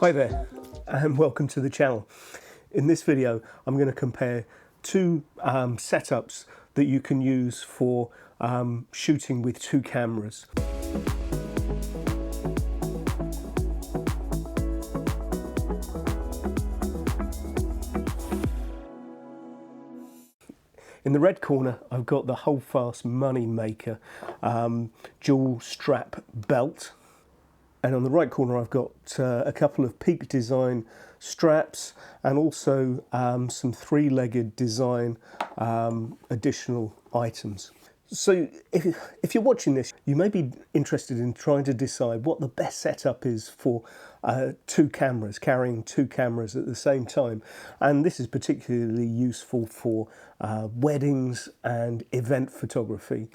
Hi there and welcome to the channel. In this video I'm going to compare two setups that you can use for shooting with two cameras. In the red corner I've got the HOLDFAST MoneyMaker dual strap belt. And on the right corner I've got a couple of Peak Design straps and also some three-legged design additional items. So if you're watching this, you may be interested in trying to decide what the best setup is for two cameras, carrying two cameras at the same time. And this is particularly useful for weddings and event photography.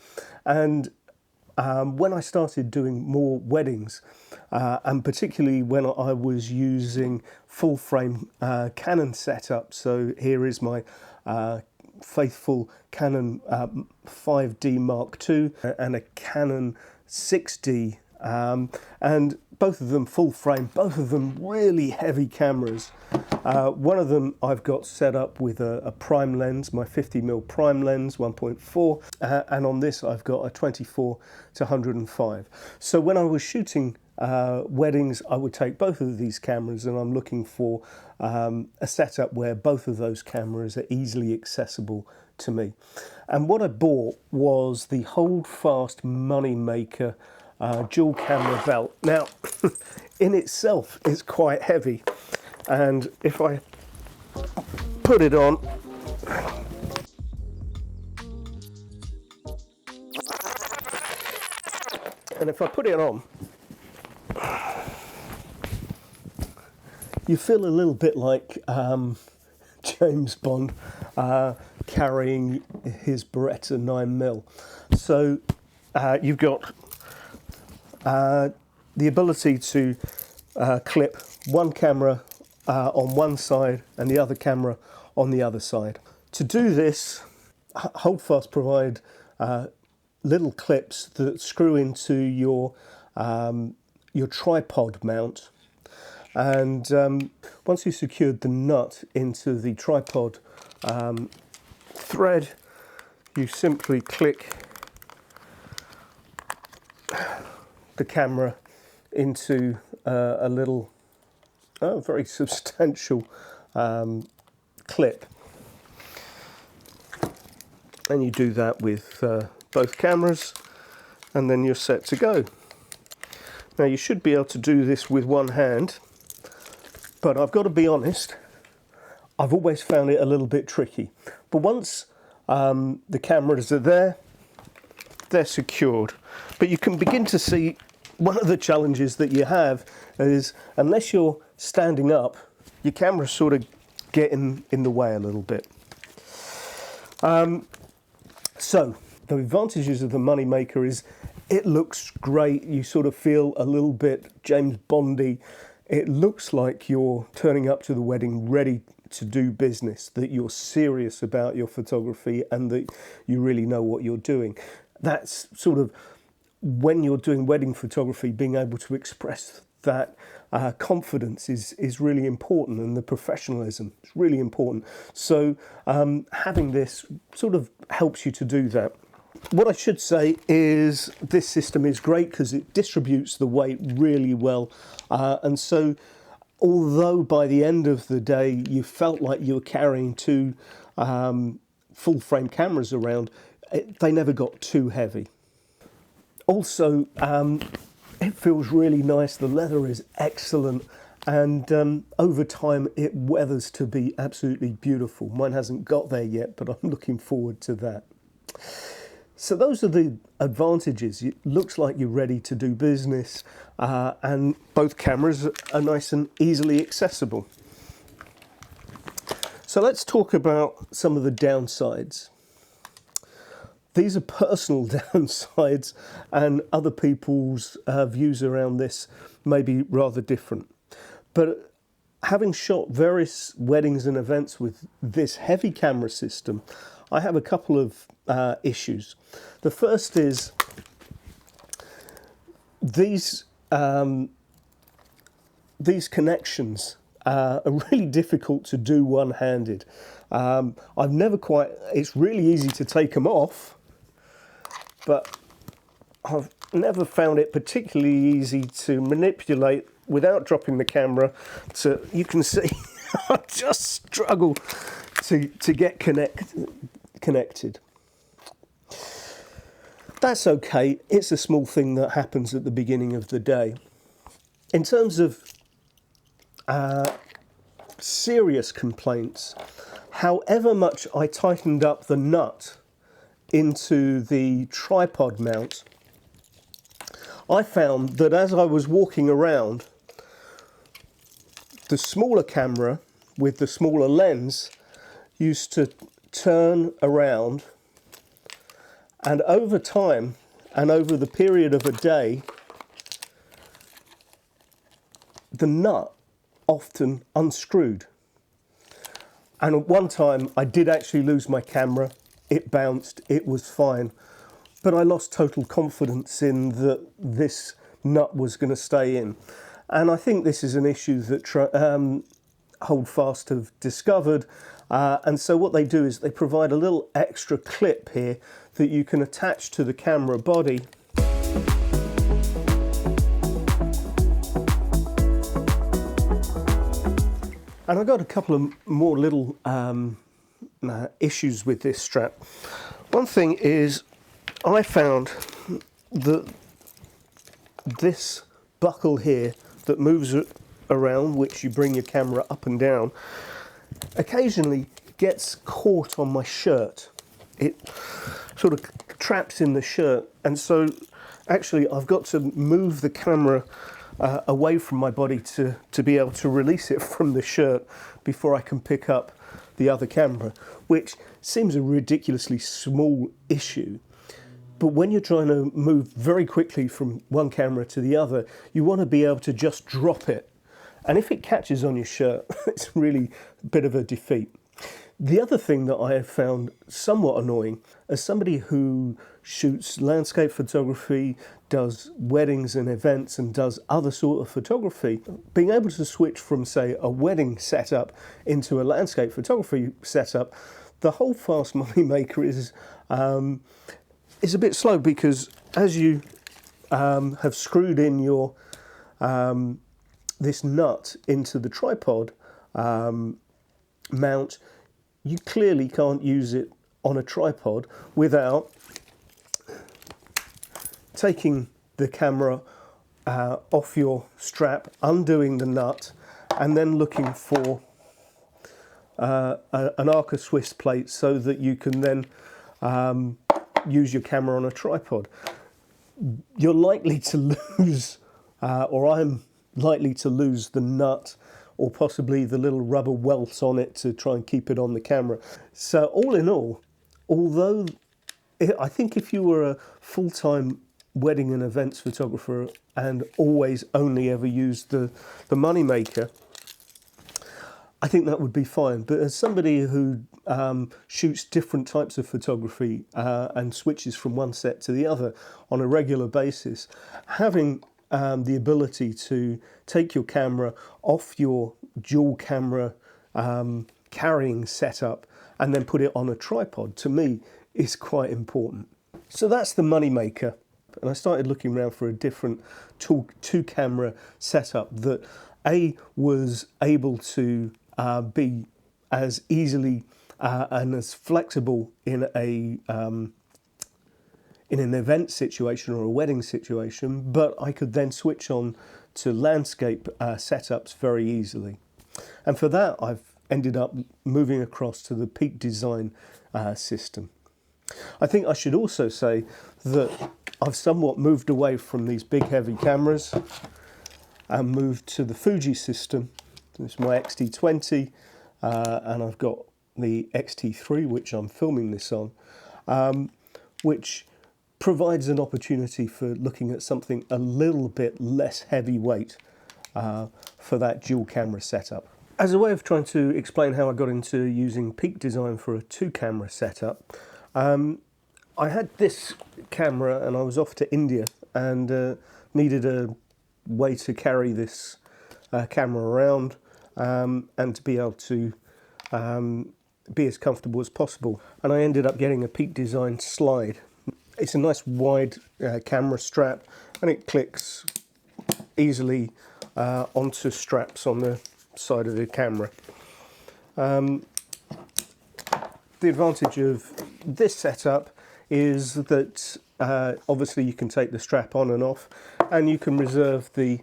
And when I started doing more weddings, and particularly when I was using full frame Canon setup, so here is my faithful Canon 5D Mark II and a Canon 6D, and both of them full frame, both of them really heavy cameras. One of them I've got set up with a prime lens, my 50mm prime lens 1.4, and on this I've got a 24 to 105. So when I was shooting weddings, I would take both of these cameras, and I'm looking for a setup where both of those cameras are easily accessible to me. And what I bought was the HOLDFAST MoneyMaker dual camera belt. Now in itself it's quite heavy, and if I put it on, you feel a little bit like James Bond carrying his Beretta 9mm. So you've got the ability to clip one camera on one side and the other camera on the other side. To do this, HOLDFAST provide little clips that screw into your tripod mount, and once you've secured the nut into the tripod thread, you simply click the camera into a little, very substantial clip, and you do that with both cameras, and then you're set to go. Now you should be able to do this with one hand, but I've got to be honest, I've always found it a little bit tricky. But once the cameras are there, they're secured. But you can begin to see one of the challenges that you have is, unless you're standing up, your camera sort of get in the way a little bit. So the advantages of the MoneyMaker is it looks great. You sort of feel a little bit James Bondy. It looks like you're turning up to the wedding ready to do business, that you're serious about your photography and that you really know what you're doing. That's sort of, when you're doing wedding photography, being able to express that confidence is really important, and the professionalism is really important. So having this sort of helps you to do that. What I should say is this system is great because it distributes the weight really well, and so although by the end of the day you felt like you were carrying two full frame cameras around, they never got too heavy. Also, it feels really nice. The leather is excellent, and over time it weathers to be absolutely beautiful. Mine hasn't got there yet, but I'm looking forward to that. So those are the advantages. It looks like you're ready to do business, and both cameras are nice and easily accessible. So let's talk about some of the downsides. These are personal downsides, and other people's views around this may be rather different. But having shot various weddings and events with this heavy camera system, I have a couple of issues. The first is these these connections are really difficult to do one-handed. I've never quite, it's really easy to take them off, but I've never found it particularly easy to manipulate without dropping the camera. So you can see I just struggle to get connected. That's okay, it's a small thing that happens at the beginning of the day. In terms of serious complaints, however much I tightened up the nut into the tripod mount, I found that as I was walking around, the smaller camera with the smaller lens used to turn around, and over time and over the period of a day, the nut often unscrewed. And at one time I did actually lose my camera. It bounced, it was fine, but I lost total confidence in that this nut was going to stay in. And I think this is an issue that HOLDFAST have discovered, and so what they do is they provide a little extra clip here that you can attach to the camera body. And I've got a couple of more little issues with this strap. One thing is, I found that this buckle here that moves around, which you bring your camera up and down, occasionally gets caught on my shirt. It sort of traps in the shirt, and so actually I've got to move the camera away from my body to be able to release it from the shirt before I can pick up the other camera, which seems a ridiculously small issue. But when you're trying to move very quickly from one camera to the other, you want to be able to just drop it. And if it catches on your shirt, it's really a bit of a defeat. The other thing that I have found somewhat annoying, as somebody who shoots landscape photography, does weddings and events and does other sort of photography, being able to switch from, say, a wedding setup into a landscape photography setup, the HOLDFAST MoneyMaker is a bit slow, because as you have screwed in your this nut into the tripod mount, you clearly can't use it on a tripod without taking the camera off your strap, undoing the nut, and then looking for an Arca Swiss plate so that you can then use your camera on a tripod. You're likely to lose, or I'm likely to lose, the nut or possibly the little rubber welts on it to try and keep it on the camera. So all in all, although I think if you were a full-time wedding and events photographer and always only ever used the MoneyMaker, I think that would be fine. But as somebody who shoots different types of photography and switches from one set to the other on a regular basis, having the ability to take your camera off your dual camera carrying setup and then put it on a tripod, to me, is quite important. So that's the MoneyMaker. And I started looking around for a different two-camera setup that was able to be as easily and as flexible in an event situation or a wedding situation, but I could then switch on to landscape setups very easily. And for that, I've ended up moving across to the Peak Design system. I think I should also say that I've somewhat moved away from these big heavy cameras and moved to the Fuji system. This is my X-T20 and I've got the X-T3, which I'm filming this on, which provides an opportunity for looking at something a little bit less heavyweight for that dual camera setup. As a way of trying to explain how I got into using Peak Design for a two-camera setup, I had this camera and I was off to India and needed a way to carry this camera around and to be able to be as comfortable as possible. And I ended up getting a Peak Design Slide. It's a nice wide camera strap, and it clicks easily onto straps on the side of the camera. The advantage of this setup is that obviously you can take the strap on and off, and you can reserve the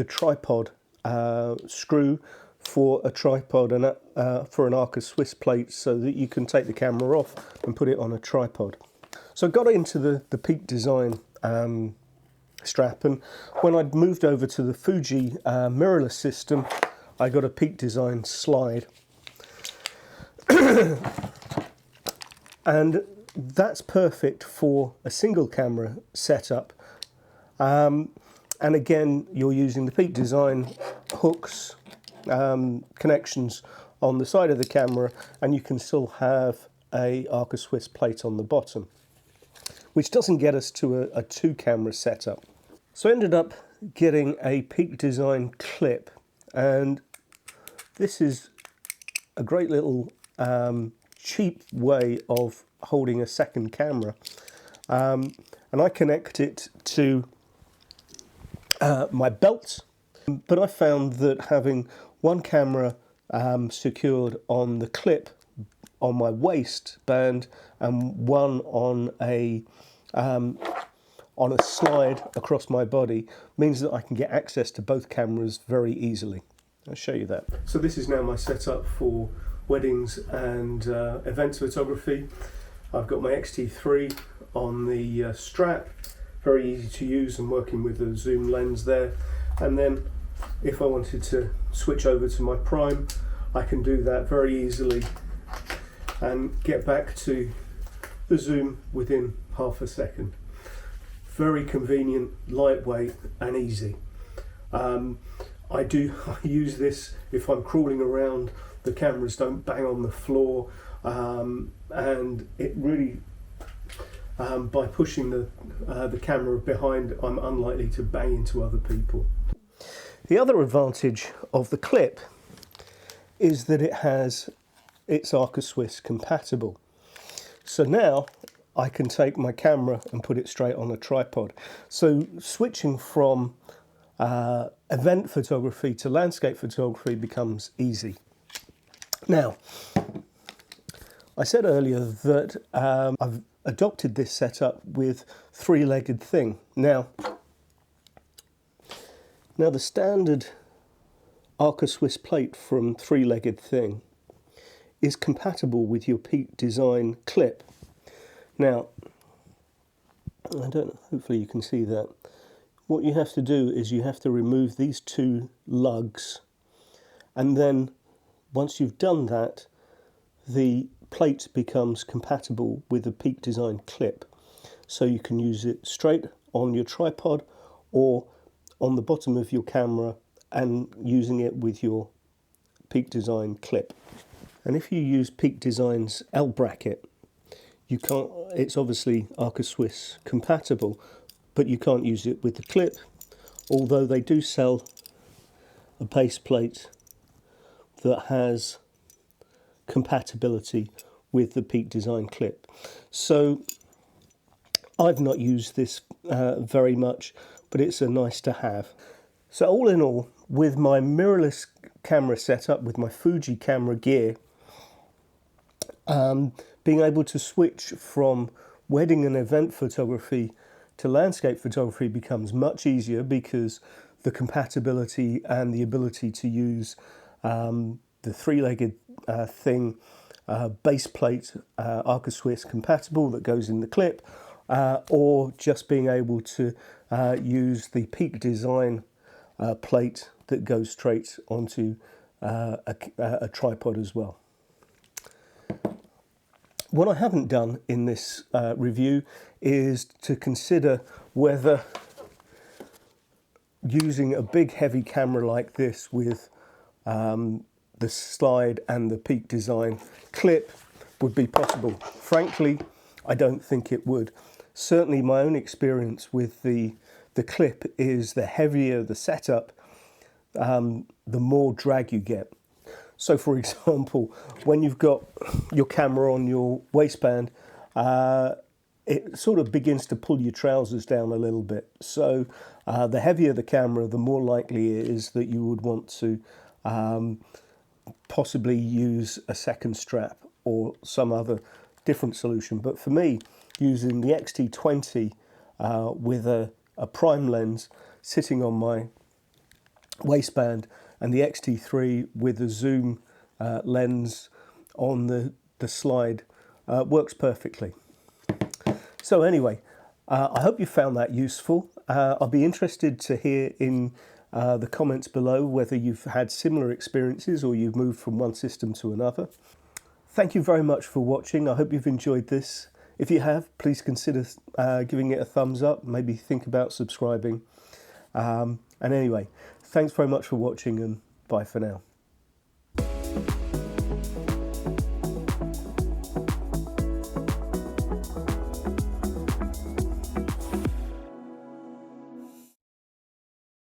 tripod screw for a tripod and for an Arca Swiss plate, so that you can take the camera off and put it on a tripod. So I got into the Peak Design strap, and when I'd moved over to the Fuji mirrorless system, I got a Peak Design Slide. And that's perfect for a single camera setup. And again, you're using the Peak Design hooks, connections on the side of the camera, and you can still have a Arca Swiss plate on the bottom, which doesn't get us to a two camera setup. So I ended up getting a Peak Design clip, and this is a great little cheap way of holding a second camera, and I connect it to my belt, but I found that having one camera secured on the clip on my waistband and one on a slide across my body means that I can get access to both cameras very easily. I'll show you that. So this is now my setup for weddings and event photography. I've got my X-T3 on the strap, very easy to use and working with a zoom lens there. And then if I wanted to switch over to my prime, I can do that very easily and get back to the zoom within half a second. Very convenient, lightweight and easy. I use this if I'm crawling around, the cameras don't bang on the floor, and it really, by pushing the camera behind, I'm unlikely to bang into other people. The other advantage of the clip is that it's Arca Swiss compatible. So now I can take my camera and put it straight on a tripod. So switching from event photography to landscape photography becomes easy. Now, I said earlier that I've adopted this setup with three-legged thing. Now the standard Arca Swiss plate from three-legged thing is compatible with your Peak Design clip. Now, hopefully you can see that. What you have to do is you have to remove these two lugs, and then once you've done that, the plate becomes compatible with the Peak Design clip. So you can use it straight on your tripod or on the bottom of your camera and using it with your Peak Design clip. And if you use Peak Design's L bracket, you can't, it's obviously Arca Swiss compatible, but you can't use it with the clip, although they do sell a base plate that has compatibility with the Peak Design clip. So I've not used this very much, but it's a nice to have. So all in all, with my mirrorless camera setup, with my Fuji camera gear, being able to switch from wedding and event photography to landscape photography becomes much easier, because the compatibility and the ability to use the three-legged thing, base plate, Arca Swiss compatible that goes in the clip, or just being able to use the Peak Design plate that goes straight onto a tripod as well. What I haven't done in this review is to consider whether using a big heavy camera like this with the slide and the Peak Design clip would be possible. Frankly, I don't think it would. Certainly my own experience with the clip is the heavier the setup, the more drag you get. So for example, when you've got your camera on your waistband, it sort of begins to pull your trousers down a little bit. So the heavier the camera, the more likely it is that you would want to possibly use a second strap or some other different solution. But for me, using the X-T20 with a prime lens sitting on my waistband and the X-T3 with a zoom lens on the slide works perfectly. So anyway, I hope you found that useful. I'll be interested to hear in the comments below whether you've had similar experiences or you've moved from one system to another. Thank you very much for watching. I hope you've enjoyed this. If you have, please consider giving it a thumbs up, maybe think about subscribing. And anyway, thanks very much for watching, and bye for now.